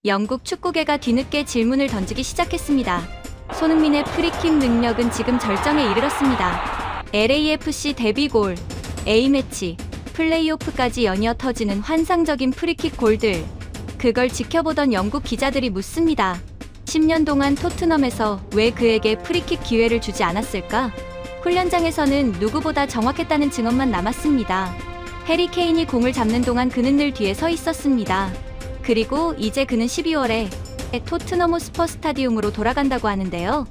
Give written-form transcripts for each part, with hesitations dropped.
영국 축구계가 뒤늦게 질문을 던지기 시작했습니다. 손흥민의 프리킥 능력은 지금 절정에 이르렀습니다. LAFC 데뷔골, A매치, 플레이오프까지 연이어 터지는 환상적인 프리킥 골들. 그걸 지켜보던 영국 기자들이 묻습니다. 10년 동안 토트넘에서 왜 그에게 프리킥 기회를 주지 않았을까? 훈련장에서는 누구보다 정확했다는 증언만 남았습니다. 해리 케인이 공을 잡는 동안 그는 늘 뒤에 서 있었습니다. 그리고 이제 그는 12월에 토트넘 호스퍼 스타디움으로 돌아간다고 하는데요.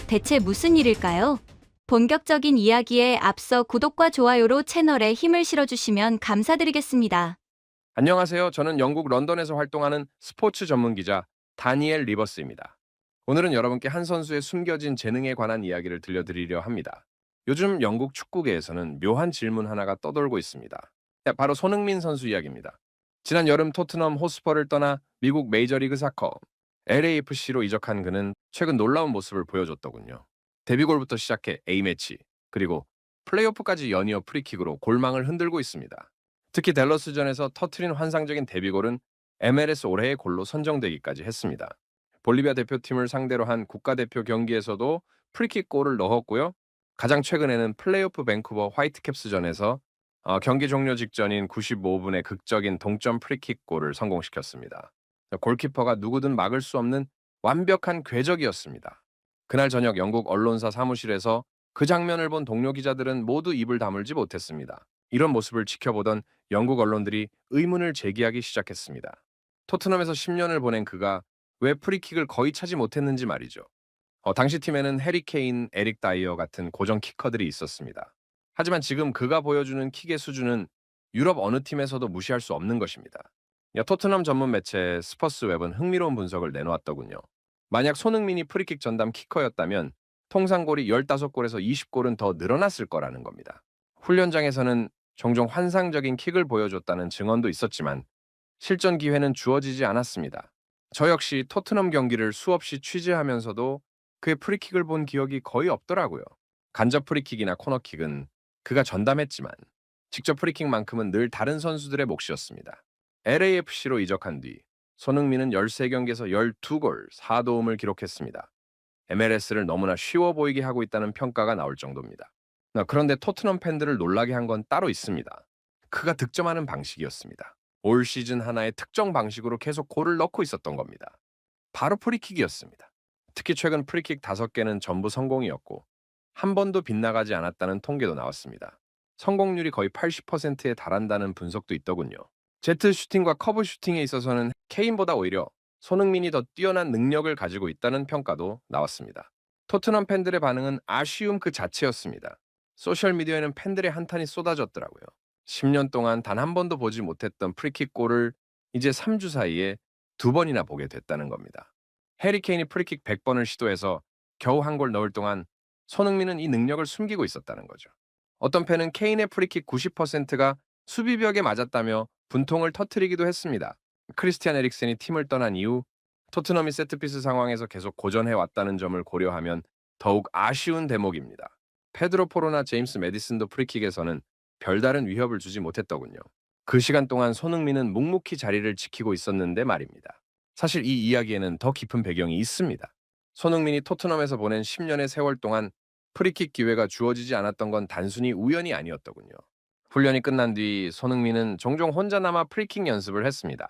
대체 무슨 일일까요? 본격적인 이야기에 앞서 구독과 좋아요로 채널에 힘을 실어주시면 감사드리겠습니다. 안녕하세요. 저는 영국 런던에서 활동하는 스포츠 전문 기자 다니엘 리버스입니다. 오늘은 여러분께 한 선수의 숨겨진 재능에 관한 이야기를 들려드리려 합니다. 요즘 영국 축구계에서는 묘한 질문 하나가 떠돌고 있습니다. 바로 손흥민 선수 이야기입니다. 지난 여름 토트넘 호스퍼를 떠나 미국 메이저리그 사커 LAFC로 이적한 그는 최근 놀라운 모습을 보여줬더군요. 데뷔골부터 시작해 A매치, 그리고 플레이오프까지 연이어 프리킥으로 골망을 흔들고 있습니다. 특히 댈러스전에서 터트린 환상적인 데뷔골은 MLS 올해의 골로 선정되기까지 했습니다. 볼리비아 대표팀을 상대로 한 국가대표 경기에서도 프리킥 골을 넣었고요. 가장 최근에는 플레이오프 밴쿠버 화이트캡스전에서 경기 종료 직전인 95분의 극적인 동점 프리킥 골을 성공시켰습니다. 골키퍼가 누구든 막을 수 없는 완벽한 궤적이었습니다. 그날 저녁 영국 언론사 사무실에서 그 장면을 본 동료 기자들은 모두 입을 다물지 못했습니다. 이런 모습을 지켜보던 영국 언론들이 의문을 제기하기 시작했습니다. 토트넘에서 10년을 보낸 그가 왜 프리킥을 거의 차지 못했는지 말이죠. 당시 팀에는 해리 케인, 에릭 다이어 같은 고정 키커들이 있었습니다. 하지만 지금 그가 보여주는 킥의 수준은 유럽 어느 팀에서도 무시할 수 없는 것입니다. 토트넘 전문 매체 스퍼스웹은 흥미로운 분석을 내놓았더군요. 만약 손흥민이 프리킥 전담 키커였다면 통상골이 15골에서 20골은 더 늘어났을 거라는 겁니다. 훈련장에서는 종종 환상적인 킥을 보여줬다는 증언도 있었지만 실전 기회는 주어지지 않았습니다. 저 역시 토트넘 경기를 수없이 취재하면서도 그의 프리킥을 본 기억이 거의 없더라고요. 간접 프리킥이나 코너킥은 그가 전담했지만 직접 프리킥만큼은 늘 다른 선수들의 몫이었습니다. LAFC로 이적한 뒤 손흥민은 13경기에서 12골, 4도움을 기록했습니다. MLS를 너무나 쉬워 보이게 하고 있다는 평가가 나올 정도입니다. 그런데 토트넘 팬들을 놀라게 한 건 따로 있습니다. 그가 득점하는 방식이었습니다. 올 시즌 하나의 특정 방식으로 계속 골을 넣고 있었던 겁니다. 바로 프리킥이었습니다. 특히 최근 프리킥 5개는 전부 성공이었고 한 번도 빗나가지 않았다는 통계도 나왔습니다. 성공률이 거의 80%에 달한다는 분석도 있더군요. 제트 슈팅과 커브 슈팅에 있어서는 케인보다 오히려 손흥민이 더 뛰어난 능력을 가지고 있다는 평가도 나왔습니다. 토트넘 팬들의 반응은 아쉬움 그 자체였습니다. 소셜미디어에는 팬들의 한탄이 쏟아졌더라고요. 10년 동안 단 한 번도 보지 못했던 프리킥 골을 이제 3주 사이에 2번이나 보게 됐다는 겁니다. 해리 케인이 프리킥 100번을 시도해서 겨우 한 골 넣을 동안 손흥민은 이 능력을 숨기고 있었다는 거죠. 어떤 팬은 케인의 프리킥 90%가 수비벽에 맞았다며 분통을 터뜨리기도 했습니다. 크리스티안 에릭센이 팀을 떠난 이후 토트넘이 세트피스 상황에서 계속 고전해왔다는 점을 고려하면 더욱 아쉬운 대목입니다. 페드로 포로나 제임스 매디슨도 프리킥에서는 별다른 위협을 주지 못했더군요. 그 시간 동안 손흥민은 묵묵히 자리를 지키고 있었는데 말입니다. 사실 이 이야기에는 더 깊은 배경이 있습니다. 손흥민이 토트넘에서 보낸 10년의 세월 동안 프리킥 기회가 주어지지 않았던 건 단순히 우연이 아니었더군요. 훈련이 끝난 뒤 손흥민은 종종 혼자 남아 프리킥 연습을 했습니다.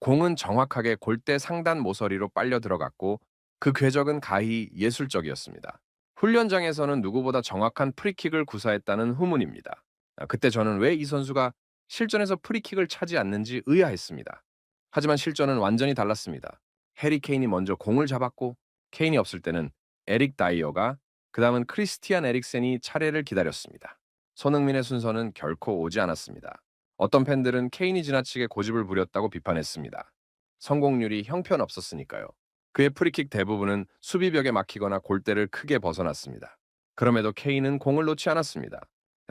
공은 정확하게 골대 상단 모서리로 빨려 들어갔고 그 궤적은 가히 예술적이었습니다. 훈련장에서는 누구보다 정확한 프리킥을 구사했다는 후문입니다. 그때 저는 왜 이 선수가 실전에서 프리킥을 차지 않는지 의아했습니다. 하지만 실전은 완전히 달랐습니다. 해리 케인이 먼저 공을 잡았고 케인이 없을 때는 에릭 다이어가, 그 다음은 크리스티안 에릭센이 차례를 기다렸습니다. 손흥민의 순서는 결코 오지 않았습니다. 어떤 팬들은 케인이 지나치게 고집을 부렸다고 비판했습니다. 성공률이 형편없었으니까요. 그의 프리킥 대부분은 수비벽에 막히거나 골대를 크게 벗어났습니다. 그럼에도 케인은 공을 놓지 않았습니다.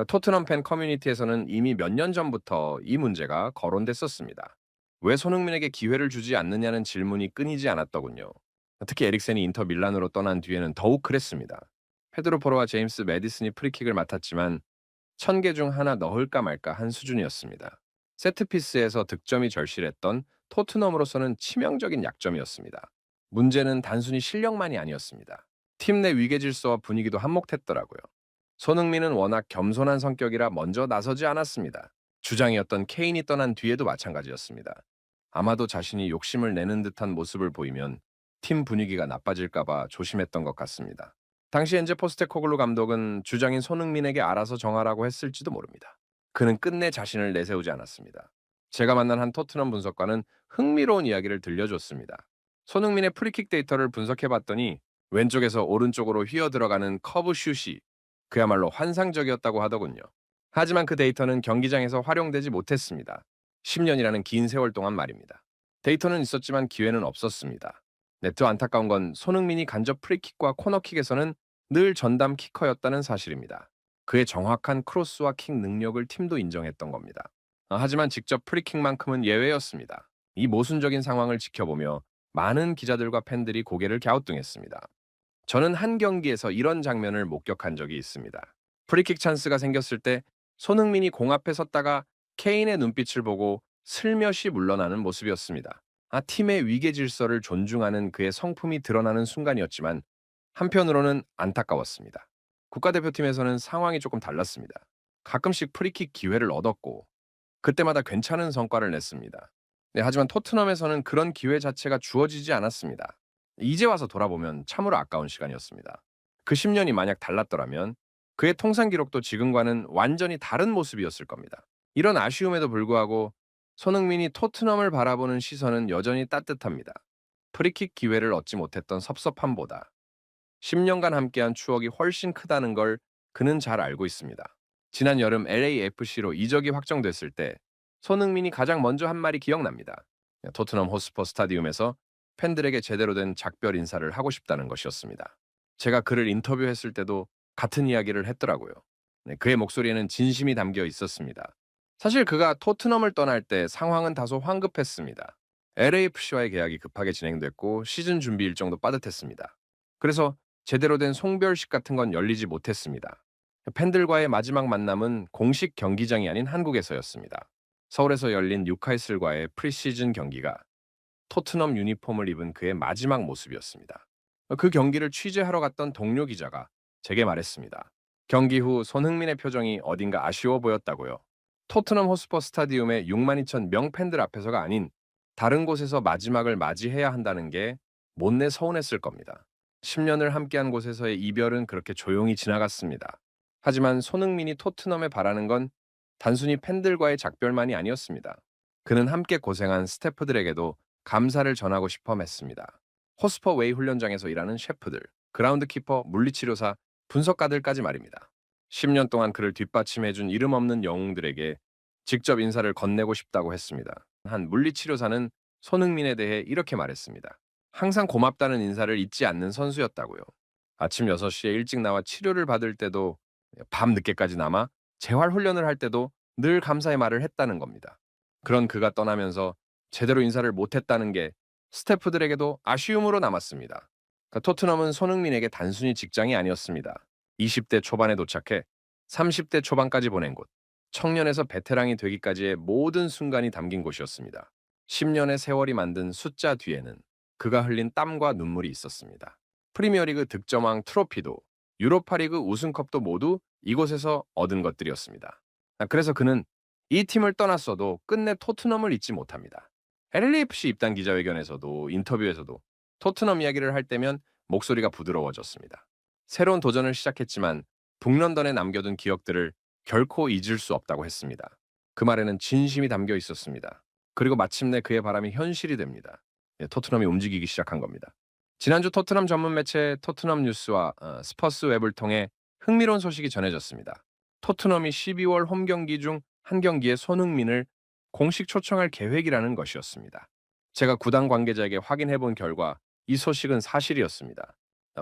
토트넘 팬 커뮤니티에서는 이미 몇 년 전부터 이 문제가 거론됐었습니다. 왜 손흥민에게 기회를 주지 않느냐는 질문이 끊이지 않았더군요. 특히 에릭센이 인터 밀란으로 떠난 뒤에는 더욱 그랬습니다. 페드로 포로와 제임스 매디슨이 프리킥을 맡았지만 1000개 중 하나 넣을까 말까 한 수준이었습니다. 세트피스에서 득점이 절실했던 토트넘으로서는 치명적인 약점이었습니다. 문제는 단순히 실력만이 아니었습니다. 팀 내 위계 질서와 분위기도 한몫했더라고요. 손흥민은 워낙 겸손한 성격이라 먼저 나서지 않았습니다. 주장이었던 케인이 떠난 뒤에도 마찬가지였습니다. 아마도 자신이 욕심을 내는 듯한 모습을 보이면 팀 분위기가 나빠질까봐 조심했던 것 같습니다. 당시 엔제 포스테코글루 감독은 주장인 손흥민에게 알아서 정하라고 했을지도 모릅니다. 그는 끝내 자신을 내세우지 않았습니다. 제가 만난 한 토트넘 분석가는 흥미로운 이야기를 들려줬습니다. 손흥민의 프리킥 데이터를 분석해봤더니 왼쪽에서 오른쪽으로 휘어 들어가는 커브 슛이 그야말로 환상적이었다고 하더군요. 하지만 그 데이터는 경기장에서 활용되지 못했습니다. 10년이라는 긴 세월 동안 말입니다. 데이터는 있었지만 기회는 없었습니다. 더 안타까운 건 손흥민이 간접 프리킥과 코너킥에서는 늘 전담 키커였다는 사실입니다. 그의 정확한 크로스와 킥 능력을 팀도 인정했던 겁니다. 하지만 직접 프리킥만큼은 예외였습니다. 이 모순적인 상황을 지켜보며 많은 기자들과 팬들이 고개를 갸우뚱했습니다. 저는 한 경기에서 이런 장면을 목격한 적이 있습니다. 프리킥 찬스가 생겼을 때 손흥민이 공 앞에 섰다가 케인의 눈빛을 보고 슬며시 물러나는 모습이었습니다. 팀의 위계 질서를 존중하는 그의 성품이 드러나는 순간이었지만 한편으로는 안타까웠습니다. 국가대표팀에서는 상황이 조금 달랐습니다. 가끔씩 프리킥 기회를 얻었고 그때마다 괜찮은 성과를 냈습니다. 하지만 토트넘에서는 그런 기회 자체가 주어지지 않았습니다. 이제 와서 돌아보면 참으로 아까운 시간이었습니다. 그 10년이 만약 달랐더라면 그의 통산 기록도 지금과는 완전히 다른 모습이었을 겁니다. 이런 아쉬움에도 불구하고 손흥민이 토트넘을 바라보는 시선은 여전히 따뜻합니다. 프리킥 기회를 얻지 못했던 섭섭함보다 10년간 함께한 추억이 훨씬 크다는 걸 그는 잘 알고 있습니다. 지난 여름 LAFC로 이적이 확정됐을 때 손흥민이 가장 먼저 한 말이 기억납니다. 토트넘 호스퍼 스타디움에서 팬들에게 제대로 된 작별 인사를 하고 싶다는 것이었습니다. 제가 그를 인터뷰했을 때도 같은 이야기를 했더라고요. 그의 목소리에는 진심이 담겨 있었습니다. 사실 그가 토트넘을 떠날 때 상황은 다소 황급했습니다. LAFC와의 계약이 급하게 진행됐고 시즌 준비 일정도 빠듯했습니다. 그래서 제대로 된 송별식 같은 건 열리지 못했습니다. 팬들과의 마지막 만남은 공식 경기장이 아닌 한국에서였습니다. 서울에서 열린 뉴카슬과의 프리시즌 경기가 토트넘 유니폼을 입은 그의 마지막 모습이었습니다. 그 경기를 취재하러 갔던 동료 기자가 제게 말했습니다. 경기 후 손흥민의 표정이 어딘가 아쉬워 보였다고요. 토트넘 호스퍼 스타디움의 6만 2천 명 팬들 앞에서가 아닌 다른 곳에서 마지막을 맞이해야 한다는 게 못내 서운했을 겁니다. 10년을 함께한 곳에서의 이별은 그렇게 조용히 지나갔습니다. 하지만 손흥민이 토트넘에 바라는 건 단순히 팬들과의 작별만이 아니었습니다. 그는 함께 고생한 스태프들에게도 감사를 전하고 싶어 했습니다. 호스퍼 웨이 훈련장에서 일하는 셰프들, 그라운드키퍼, 물리치료사, 분석가들까지 말입니다. 10년 동안 그를 뒷받침해준 이름 없는 영웅들에게 직접 인사를 건네고 싶다고 했습니다. 한 물리치료사는 손흥민에 대해 이렇게 말했습니다. 항상 고맙다는 인사를 잊지 않는 선수였다고요. 아침 6시에 일찍 나와 치료를 받을 때도 밤 늦게까지 남아 재활 훈련을 할 때도 늘 감사의 말을 했다는 겁니다. 그런 그가 떠나면서 제대로 인사를 못했다는 게 스태프들에게도 아쉬움으로 남았습니다. 토트넘은 손흥민에게 단순히 직장이 아니었습니다. 20대 초반에 도착해 30대 초반까지 보낸 곳, 청년에서 베테랑이 되기까지의 모든 순간이 담긴 곳이었습니다. 10년의 세월이 만든 숫자 뒤에는 그가 흘린 땀과 눈물이 있었습니다. 프리미어리그 득점왕 트로피도 유로파리그 우승컵도 모두 이곳에서 얻은 것들이었습니다. 그래서 그는 이 팀을 떠났어도 끝내 토트넘을 잊지 못합니다. LAFC 입단 기자회견에서도 인터뷰에서도 토트넘 이야기를 할 때면 목소리가 부드러워졌습니다. 새로운 도전을 시작했지만 북런던에 남겨둔 기억들을 결코 잊을 수 없다고 했습니다. 그 말에는 진심이 담겨 있었습니다. 그리고 마침내 그의 바람이 현실이 됩니다. 토트넘이 움직이기 시작한 겁니다. 지난주 토트넘 전문 매체 토트넘 뉴스와 스퍼스 웹을 통해 흥미로운 소식이 전해졌습니다. 토트넘이 12월 홈 경기 중 한 경기에 손흥민을 공식 초청할 계획이라는 것이었습니다. 제가 구단 관계자에게 확인해 본 결과 이 소식은 사실이었습니다.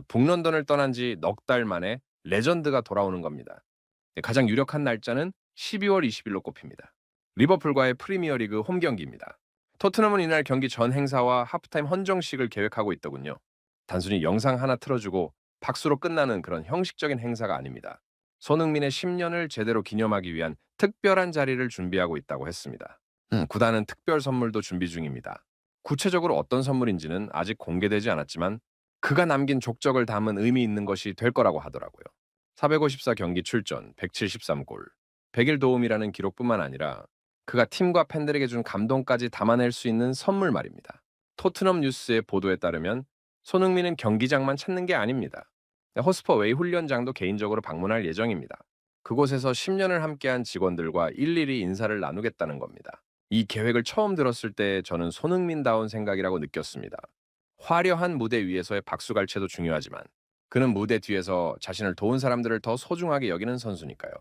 북런던을 떠난 지 넉 달 만에 레전드가 돌아오는 겁니다. 가장 유력한 날짜는 12월 20일로 꼽힙니다. 리버풀과의 프리미어리그 홈 경기입니다. 토트넘은 이날 경기 전 행사와 하프타임 헌정식을 계획하고 있더군요. 단순히 영상 하나 틀어주고 박수로 끝나는 그런 형식적인 행사가 아닙니다. 손흥민의 10년을 제대로 기념하기 위한 특별한 자리를 준비하고 있다고 했습니다. 구단은 특별 선물도 준비 중입니다. 구체적으로 어떤 선물인지는 아직 공개되지 않았지만 그가 남긴 족적을 담은 의미 있는 것이 될 거라고 하더라고요. 454 경기 출전, 173골, 100일 도움이라는 기록뿐만 아니라 그가 팀과 팬들에게 준 감동까지 담아낼 수 있는 선물 말입니다. 토트넘 뉴스의 보도에 따르면 손흥민은 경기장만 찾는 게 아닙니다. 호스퍼 웨이 훈련장도 개인적으로 방문할 예정입니다. 그곳에서 10년을 함께한 직원들과 일일이 인사를 나누겠다는 겁니다. 이 계획을 처음 들었을 때 저는 손흥민다운 생각이라고 느꼈습니다. 화려한 무대 위에서의 박수갈채도 중요하지만 그는 무대 뒤에서 자신을 도운 사람들을 더 소중하게 여기는 선수니까요.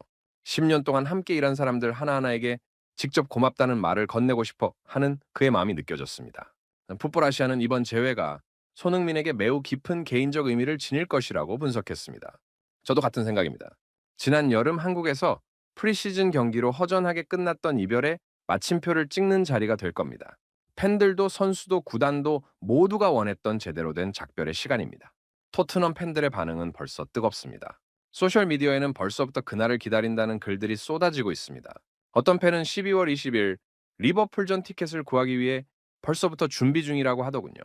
10년 동안 함께 일한 사람들 하나하나에게 직접 고맙다는 말을 건네고 싶어 하는 그의 마음이 느껴졌습니다. 풋볼 아시아는 이번 재회가 손흥민에게 매우 깊은 개인적 의미를 지닐 것이라고 분석했습니다. 저도 같은 생각입니다. 지난 여름 한국에서 프리시즌 경기로 허전하게 끝났던 이별에 마침표를 찍는 자리가 될 겁니다. 팬들도 선수도 구단도 모두가 원했던 제대로 된 작별의 시간입니다. 토트넘 팬들의 반응은 벌써 뜨겁습니다. 소셜미디어에는 벌써부터 그날을 기다린다는 글들이 쏟아지고 있습니다. 어떤 팬은 12월 20일 리버풀전 티켓을 구하기 위해 벌써부터 준비 중이라고 하더군요.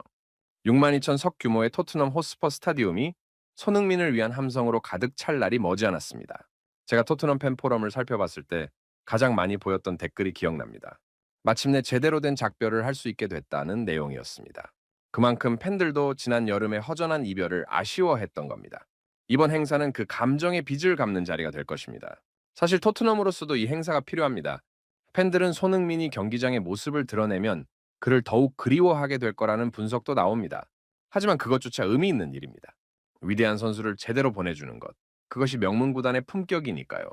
62,000석 규모의 토트넘 호스퍼 스타디움이 손흥민을 위한 함성으로 가득 찰 날이 머지않았습니다. 제가 토트넘 팬 포럼을 살펴봤을 때 가장 많이 보였던 댓글이 기억납니다. 마침내 제대로 된 작별을 할 수 있게 됐다는 내용이었습니다. 그만큼 팬들도 지난 여름의 허전한 이별을 아쉬워했던 겁니다. 이번 행사는 그 감정의 빚을 갚는 자리가 될 것입니다. 사실 토트넘으로서도 이 행사가 필요합니다. 팬들은 손흥민이 경기장의 모습을 드러내면 그를 더욱 그리워하게 될 거라는 분석도 나옵니다. 하지만 그것조차 의미 있는 일입니다. 위대한 선수를 제대로 보내주는 것. 그것이 명문구단의 품격이니까요.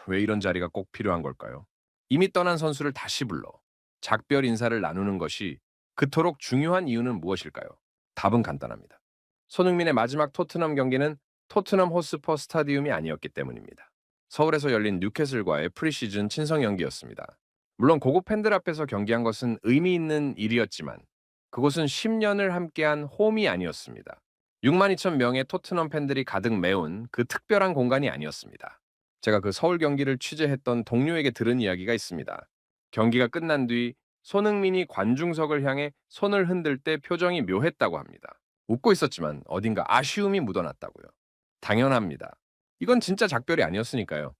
왜 이런 자리가 꼭 필요한 걸까요? 이미 떠난 선수를 다시 불러 작별 인사를 나누는 것이 그토록 중요한 이유는 무엇일까요? 답은 간단합니다. 손흥민의 마지막 토트넘 경기는 토트넘 호스퍼 스타디움이 아니었기 때문입니다. 서울에서 열린 뉴캐슬과의 프리시즌 친선 경기였습니다. 물론 고급 팬들 앞에서 경기한 것은 의미 있는 일이었지만 그곳은 10년을 함께한 홈이 아니었습니다. 62,000명의 토트넘 팬들이 가득 메운 그 특별한 공간이 아니었습니다. 제가 그 서울 경기를 취재했던 동료에게 들은 이야기가 있습니다. 경기가 끝난 뒤 손흥민이 관중석을 향해 손을 흔들 때 표정이 묘했다고 합니다. 웃고 있었지만 어딘가 아쉬움이 묻어났다고요. 당연합니다. 이건 진짜 작별이 아니었으니까요.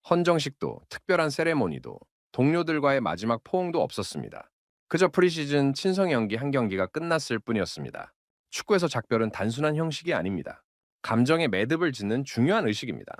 헌정식도 특별한 세레모니도 동료들과의 마지막 포옹도 없었습니다. 그저 프리시즌 친선 경기 한 경기가 끝났을 뿐이었습니다. 축구에서 작별은 단순한 형식이 아닙니다. 감정의 매듭을 짓는 중요한 의식입니다.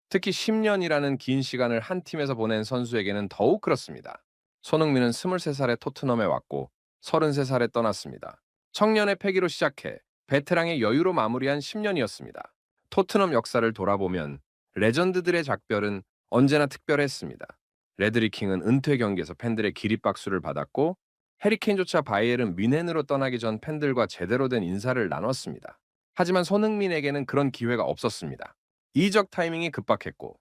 특히 10년이라는 긴 시간을 한 팀에서 보낸 선수에게는 더욱 그렇습니다. 손흥민은 23살에 토트넘에 왔고 33살에 떠났습니다. 청년의 패기로 시작해 베테랑의 여유로 마무리한 10년이었습니다. 토트넘 역사를 돌아보면 레전드들의 작별은 언제나 특별했습니다. 레드리 킹은 은퇴 경기에서 팬들의 기립박수를 받았고 해리케인조차 바이에른 뮌헨으로 떠나기 전 팬들과 제대로 된 인사를 나눴습니다. 하지만 손흥민에게는 그런 기회가 없었습니다. 이적 타이밍이 급박했고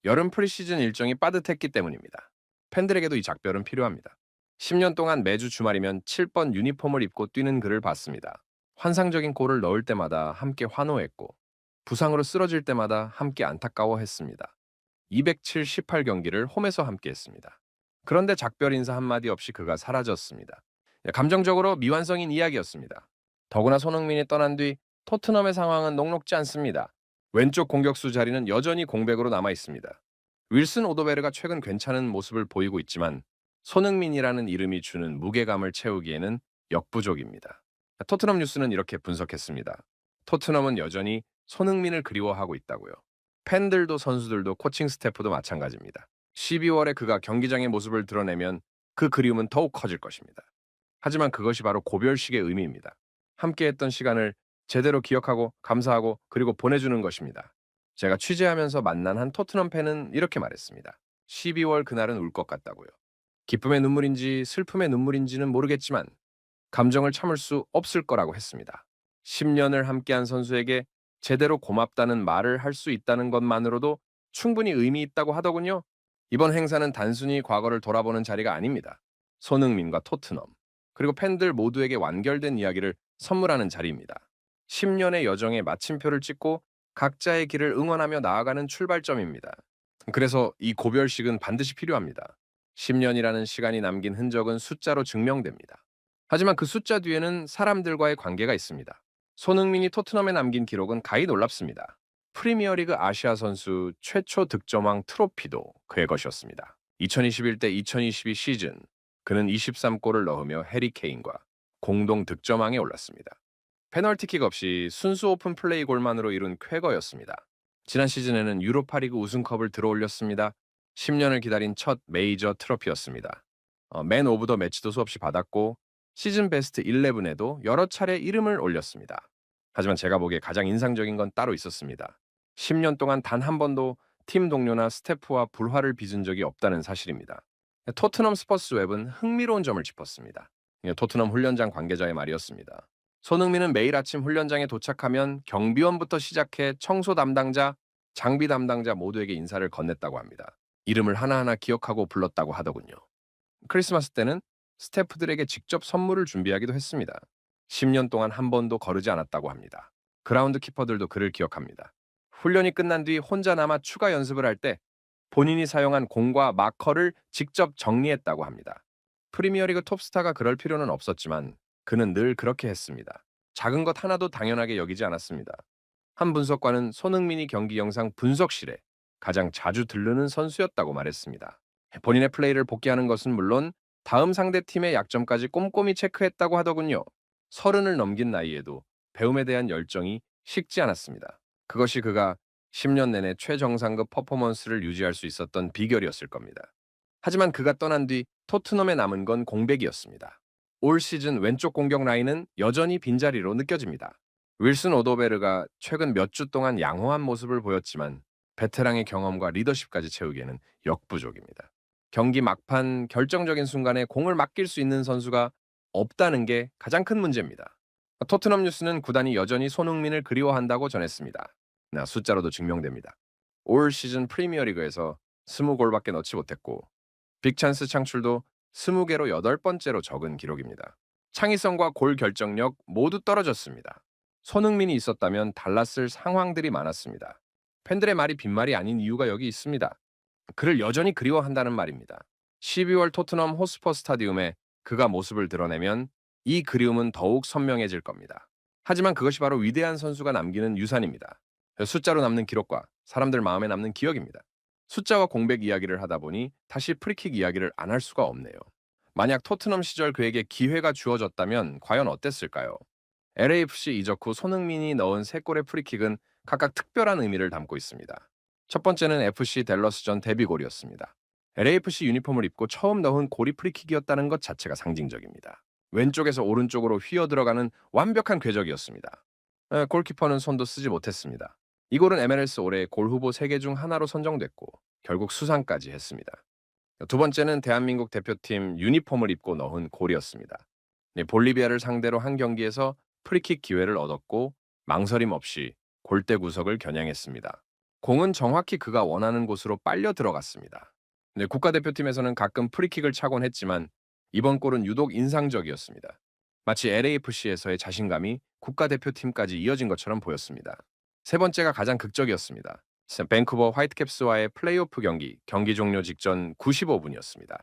여름 프리시즌 일정이 빠듯했기 때문입니다. 팬들에게도 이 작별은 필요합니다. 10년 동안 매주 주말이면 7번 유니폼을 입고 뛰는 그를 봤습니다. 환상적인 골을 넣을 때마다 함께 환호했고 부상으로 쓰러질 때마다 함께 안타까워했습니다. 278경기를 홈에서 함께했습니다. 그런데 작별 인사 한마디 없이 그가 사라졌습니다. 감정적으로 미완성인 이야기였습니다. 더구나 손흥민이 떠난 뒤 토트넘의 상황은 녹록지 않습니다. 왼쪽 공격수 자리는 여전히 공백으로 남아 있습니다. 윌슨 오도베르가 최근 괜찮은 모습을 보이고 있지만 손흥민이라는 이름이 주는 무게감을 채우기에는 역부족입니다. 토트넘 뉴스는 이렇게 분석했습니다. 토트넘은 여전히 손흥민을 그리워하고 있다고요. 팬들도 선수들도 코칭 스태프도 마찬가지입니다. 12월에 그가 경기장의 모습을 드러내면 그 그리움은 더욱 커질 것입니다. 하지만 그것이 바로 고별식의 의미입니다. 함께했던 시간을 제대로 기억하고 감사하고 그리고 보내주는 것입니다. 제가 취재하면서 만난 한 토트넘 팬은 이렇게 말했습니다. 12월 그날은 울 것 같다고요. 기쁨의 눈물인지 슬픔의 눈물인지는 모르겠지만 감정을 참을 수 없을 거라고 했습니다. 10년을 함께한 선수에게 제대로 고맙다는 말을 할 수 있다는 것만으로도 충분히 의미 있다고 하더군요. 이번 행사는 단순히 과거를 돌아보는 자리가 아닙니다. 손흥민과 토트넘, 그리고 팬들 모두에게 완결된 이야기를 선물하는 자리입니다. 10년의 여정에 마침표를 찍고 각자의 길을 응원하며 나아가는 출발점입니다. 그래서 이 고별식은 반드시 필요합니다. 10년이라는 시간이 남긴 흔적은 숫자로 증명됩니다. 하지만 그 숫자 뒤에는 사람들과의 관계가 있습니다. 손흥민이 토트넘에 남긴 기록은 가히 놀랍습니다. 프리미어리그 아시아 선수 최초 득점왕 트로피도 그의 것이었습니다. 2021대 2022 시즌 그는 23골을 넣으며 해리 케인과 공동 득점왕에 올랐습니다. 페널티킥 없이 순수 오픈 플레이 골만으로 이룬 쾌거였습니다. 지난 시즌에는 유로파리그 우승컵을 들어올렸습니다. 10년을 기다린 첫 메이저 트로피였습니다. 맨 오브 더 매치도 수없이 받았고 시즌 베스트 11에도 여러 차례 이름을 올렸습니다. 하지만 제가 보기에 가장 인상적인 건 따로 있었습니다. 10년 동안 단 한 번도 팀 동료나 스태프와 불화를 빚은 적이 없다는 사실입니다. 토트넘 스퍼스 웹은 흥미로운 점을 짚었습니다. 토트넘 훈련장 관계자의 말이었습니다. 손흥민은 매일 아침 훈련장에 도착하면 경비원부터 시작해 청소 담당자, 장비 담당자 모두에게 인사를 건넸다고 합니다. 이름을 하나하나 기억하고 불렀다고 하더군요. 크리스마스 때는 스태프들에게 직접 선물을 준비하기도 했습니다. 10년 동안 한 번도 거르지 않았다고 합니다. 그라운드 키퍼들도 그를 기억합니다. 훈련이 끝난 뒤 혼자 남아 추가 연습을 할 때 본인이 사용한 공과 마커를 직접 정리했다고 합니다. 프리미어리그 톱스타가 그럴 필요는 없었지만 그는 늘 그렇게 했습니다. 작은 것 하나도 당연하게 여기지 않았습니다. 한 분석관은 손흥민이 경기 영상 분석실에 가장 자주 들르는 선수였다고 말했습니다. 본인의 플레이를 복귀하는 것은 물론 다음 상대팀의 약점까지 꼼꼼히 체크했다고 하더군요. 30을 넘긴 나이에도 배움에 대한 열정이 식지 않았습니다. 그것이 그가 10년 내내 최정상급 퍼포먼스를 유지할 수 있었던 비결이었을 겁니다. 하지만 그가 떠난 뒤 토트넘에 남은 건 공백이었습니다. 올 시즌 왼쪽 공격 라인은 여전히 빈자리로 느껴집니다. 윌슨 오도베르가 최근 몇 주 동안 양호한 모습을 보였지만 베테랑의 경험과 리더십까지 채우기에는 역부족입니다. 경기 막판 결정적인 순간에 공을 맡길 수 있는 선수가 없다는 게 가장 큰 문제입니다. 토트넘 뉴스는 구단이 여전히 손흥민을 그리워한다고 전했습니다. 숫자로도 증명됩니다. 올 시즌 프리미어리그에서 20골밖에 넣지 못했고 빅찬스 창출도 20개로 8번째로 적은 기록입니다. 창의성과 골 결정력 모두 떨어졌습니다. 손흥민이 있었다면 달랐을 상황들이 많았습니다. 팬들의 말이 빈말이 아닌 이유가 여기 있습니다. 그를 여전히 그리워한다는 말입니다. 12월 토트넘 호스퍼 스타디움에 그가 모습을 드러내면 이 그리움은 더욱 선명해질 겁니다. 하지만 그것이 바로 위대한 선수가 남기는 유산입니다. 숫자로 남는 기록과 사람들 마음에 남는 기억입니다. 숫자와 공백 이야기를 하다 보니 다시 프리킥 이야기를 안 할 수가 없네요. 만약 토트넘 시절 그에게 기회가 주어졌다면 과연 어땠을까요? LAFC 이적 후 손흥민이 넣은 3골의 프리킥은 각각 특별한 의미를 담고 있습니다. 첫 번째는 FC 댈러스전 데뷔골이었습니다. LAFC 유니폼을 입고 처음 넣은 골이 프리킥이었다는 것 자체가 상징적입니다. 왼쪽에서 오른쪽으로 휘어 들어가는 완벽한 궤적이었습니다. 골키퍼는 손도 쓰지 못했습니다. 이 골은 MLS 올해 골 후보 3개 중 하나로 선정됐고 결국 수상까지 했습니다. 두 번째는 대한민국 대표팀 유니폼을 입고 넣은 골이었습니다. 볼리비아를 상대로 한 경기에서 프리킥 기회를 얻었고 망설임 없이 골대 구석을 겨냥했습니다. 공은 정확히 그가 원하는 곳으로 빨려 들어갔습니다. 국가대표팀에서는 가끔 프리킥을 차곤 했지만 이번 골은 유독 인상적이었습니다. 마치 LAFC에서의 자신감이 국가대표팀까지 이어진 것처럼 보였습니다. 세 번째가 가장 극적이었습니다. 밴쿠버 화이트캡스와의 플레이오프 경기 종료 직전 95분이었습니다.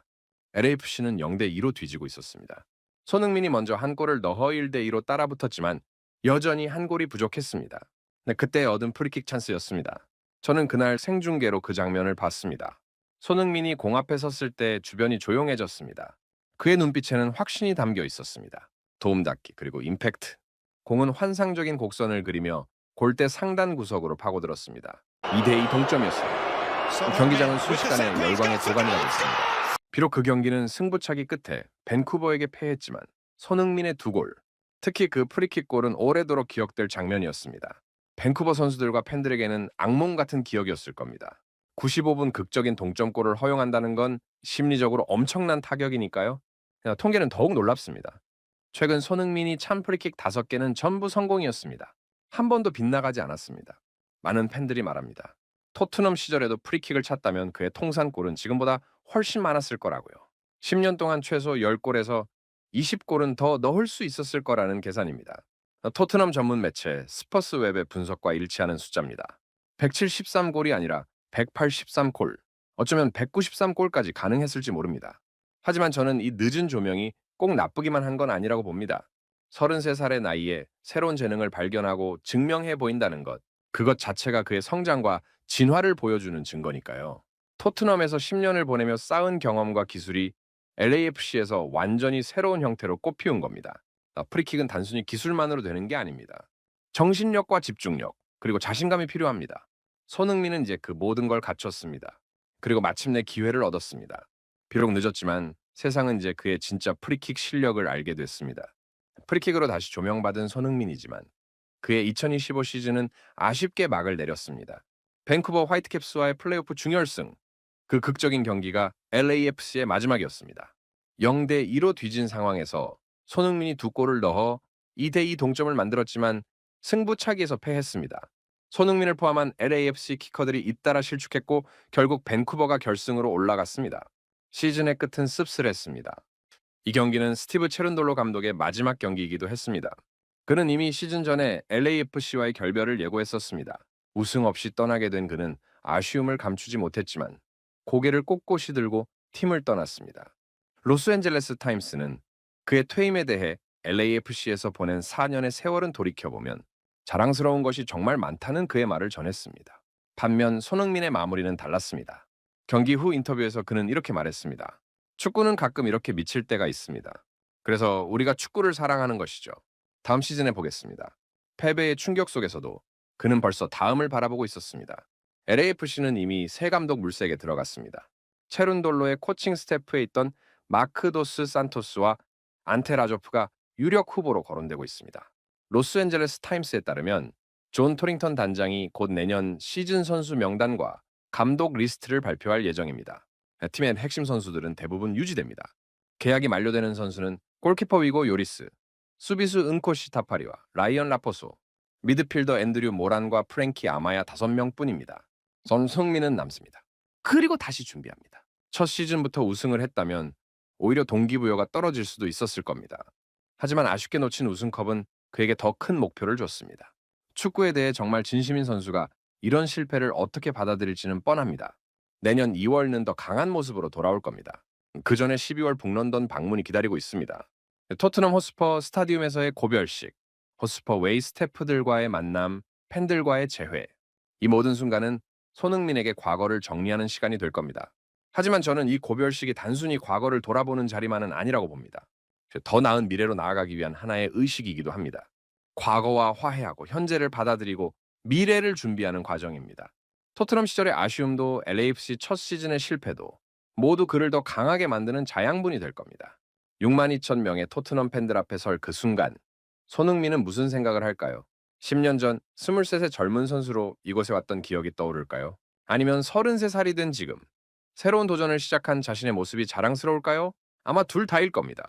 LAFC는 0대2로 뒤지고 있었습니다. 손흥민이 먼저 한 골을 넣어 1대2로 따라붙었지만 여전히 한 골이 부족했습니다. 그때 얻은 프리킥 찬스였습니다. 저는 그날 생중계로 그 장면을 봤습니다. 손흥민이 공 앞에 섰을 때 주변이 조용해졌습니다. 그의 눈빛에는 확신이 담겨 있었습니다. 도움닫기 그리고 임팩트. 공은 환상적인 곡선을 그리며 골대 상단 구석으로 파고들었습니다. 2대2 동점이었습니다. 경기장은 순식간에 열광의 도가니가 됐습니다. 비록 그 경기는 승부차기 끝에 밴쿠버에게 패했지만 손흥민의 2골, 특히 그 프리킥 골은 오래도록 기억될 장면이었습니다. 밴쿠버 선수들과 팬들에게는 악몽 같은 기억이었을 겁니다. 95분 극적인 동점골을 허용한다는 건 심리적으로 엄청난 타격이니까요. 통계는 더욱 놀랍습니다. 최근 손흥민이 찬 프리킥 5개는 전부 성공이었습니다. 한 번도 빗나가지 않았습니다. 많은 팬들이 말합니다. 토트넘 시절에도 프리킥을 찼다면 그의 통산골은 지금보다 훨씬 많았을 거라고요. 10년 동안 최소 10골에서 20골은 더 넣을 수 있었을 거라는 계산입니다. 토트넘 전문 매체 스퍼스 웹의 분석과 일치하는 숫자입니다. 173골이 아니라 183골. 어쩌면 193골까지 가능했을지 모릅니다. 하지만 저는 이 늦은 조명이 꼭 나쁘기만 한 건 아니라고 봅니다. 33살의 나이에 새로운 재능을 발견하고 증명해 보인다는 것, 그것 자체가 그의 성장과 진화를 보여주는 증거니까요. 토트넘에서 10년을 보내며 쌓은 경험과 기술이 LAFC에서 완전히 새로운 형태로 꽃피운 겁니다. 프리킥은 단순히 기술만으로 되는 게 아닙니다. 정신력과 집중력, 그리고 자신감이 필요합니다. 손흥민은 이제 그 모든 걸 갖췄습니다. 그리고 마침내 기회를 얻었습니다. 비록 늦었지만 세상은 이제 그의 진짜 프리킥 실력을 알게 됐습니다. 프리킥으로 다시 조명받은 손흥민이지만 그의 2025 시즌은 아쉽게 막을 내렸습니다. 밴쿠버 화이트캡스와의 플레이오프 준결승, 그 극적인 경기가 LAFC의 마지막이었습니다. 0대 2로 뒤진 상황에서 손흥민이 두 골을 넣어 2대 2 동점을 만들었지만 승부차기에서 패했습니다. 손흥민을 포함한 LAFC 키커들이 잇따라 실축했고 결국 밴쿠버가 결승으로 올라갔습니다. 시즌의 끝은 씁쓸했습니다. 이 경기는 스티브 체른돌로 감독의 마지막 경기이기도 했습니다. 그는 이미 시즌 전에 LAFC와의 결별을 예고했었습니다. 우승 없이 떠나게 된 그는 아쉬움을 감추지 못했지만 고개를 꼿꼿이 들고 팀을 떠났습니다. 로스앤젤레스 타임스는 그의 퇴임에 대해 LAFC에서 보낸 4년의 세월은 돌이켜보면 자랑스러운 것이 정말 많다는 그의 말을 전했습니다. 반면 손흥민의 마무리는 달랐습니다. 경기 후 인터뷰에서 그는 이렇게 말했습니다. 축구는 가끔 이렇게 미칠 때가 있습니다. 그래서 우리가 축구를 사랑하는 것이죠. 다음 시즌에 보겠습니다. 패배의 충격 속에서도 그는 벌써 다음을 바라보고 있었습니다. LAFC는 이미 새 감독 물색에 들어갔습니다. 체룬돌로의 코칭 스태프에 있던 마크 도스 산토스와 안테 라조프가 유력 후보로 거론되고 있습니다. 로스앤젤레스 타임스에 따르면 존 토링턴 단장이 곧 내년 시즌 선수 명단과 감독 리스트를 발표할 예정입니다. 팀의 핵심 선수들은 대부분 유지됩니다. 계약이 만료되는 선수는 골키퍼 위고 요리스, 수비수 은코시 타파리와 라이언 라포소, 미드필더 앤드류 모란과 프랭키 아마야 5명뿐입니다. 손흥민은 남습니다. 그리고 다시 준비합니다. 첫 시즌부터 우승을 했다면 오히려 동기부여가 떨어질 수도 있었을 겁니다. 하지만 아쉽게 놓친 우승컵은 그에게 더 큰 목표를 줬습니다. 축구에 대해 정말 진심인 선수가 이런 실패를 어떻게 받아들일지는 뻔합니다. 내년 2월은 더 강한 모습으로 돌아올 겁니다. 그 전에 12월 북런던 방문이 기다리고 있습니다. 토트넘 호스퍼 스타디움에서의 고별식, 호스퍼 웨이 스태프들과의 만남, 팬들과의 재회, 이 모든 순간은 손흥민에게 과거를 정리하는 시간이 될 겁니다. 하지만 저는 이 고별식이 단순히 과거를 돌아보는 자리만은 아니라고 봅니다. 더 나은 미래로 나아가기 위한 하나의 의식이기도 합니다. 과거와 화해하고 현재를 받아들이고 미래를 준비하는 과정입니다. 토트넘 시절의 아쉬움도 LAFC 첫 시즌의 실패도 모두 그를 더 강하게 만드는 자양분이 될 겁니다. 62,000명의 토트넘 팬들 앞에 설 그 순간, 손흥민은 무슨 생각을 할까요? 10년 전 23의 젊은 선수로 이곳에 왔던 기억이 떠오를까요? 아니면 33살이 된 지금, 새로운 도전을 시작한 자신의 모습이 자랑스러울까요? 아마 둘 다일 겁니다.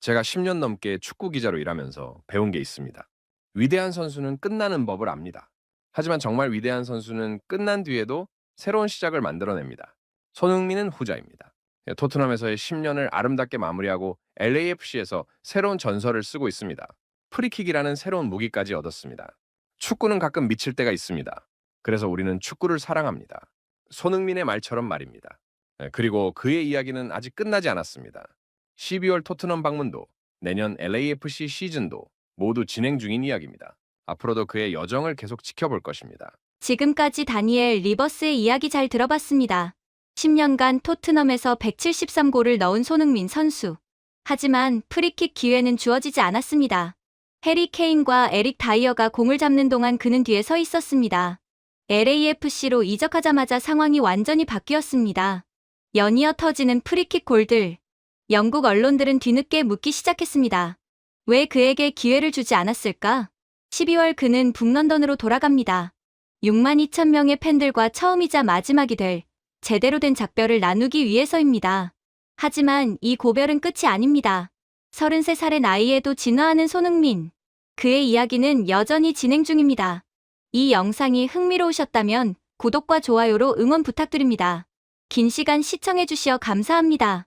제가 10년 넘게 축구 기자로 일하면서 배운 게 있습니다. 위대한 선수는 끝나는 법을 압니다. 하지만 정말 위대한 선수는 끝난 뒤에도 새로운 시작을 만들어냅니다. 손흥민은 후자입니다. 토트넘에서의 10년을 아름답게 마무리하고 LAFC에서 새로운 전설을 쓰고 있습니다. 프리킥이라는 새로운 무기까지 얻었습니다. 축구는 가끔 미칠 때가 있습니다. 그래서 우리는 축구를 사랑합니다. 손흥민의 말처럼 말입니다. 그리고 그의 이야기는 아직 끝나지 않았습니다. 12월 토트넘 방문도, 내년 LAFC 시즌도 모두 진행 중인 이야기입니다. 앞으로도 그의 여정을 계속 지켜볼 것입니다. 지금까지 다니엘 리버스의 이야기 잘 들어봤습니다. 10년간 토트넘에서 173골을 넣은 손흥민 선수. 하지만 프리킥 기회는 주어지지 않았습니다. 해리 케인과 에릭 다이어가 공을 잡는 동안 그는 뒤에 서 있었습니다. LAFC로 이적하자마자 상황이 완전히 바뀌었습니다. 연이어 터지는 프리킥 골들. 영국 언론들은 뒤늦게 묻기 시작했습니다. 왜 그에게 기회를 주지 않았을까? 12월 그는 북런던으로 돌아갑니다. 62,000명의 팬들과 처음이자 마지막이 될 제대로 된 작별을 나누기 위해서입니다. 하지만 이 고별은 끝이 아닙니다. 33살의 나이에도 진화하는 손흥민. 그의 이야기는 여전히 진행 중입니다. 이 영상이 흥미로우셨다면 구독과 좋아요로 응원 부탁드립니다. 긴 시간 시청해주시어 감사합니다.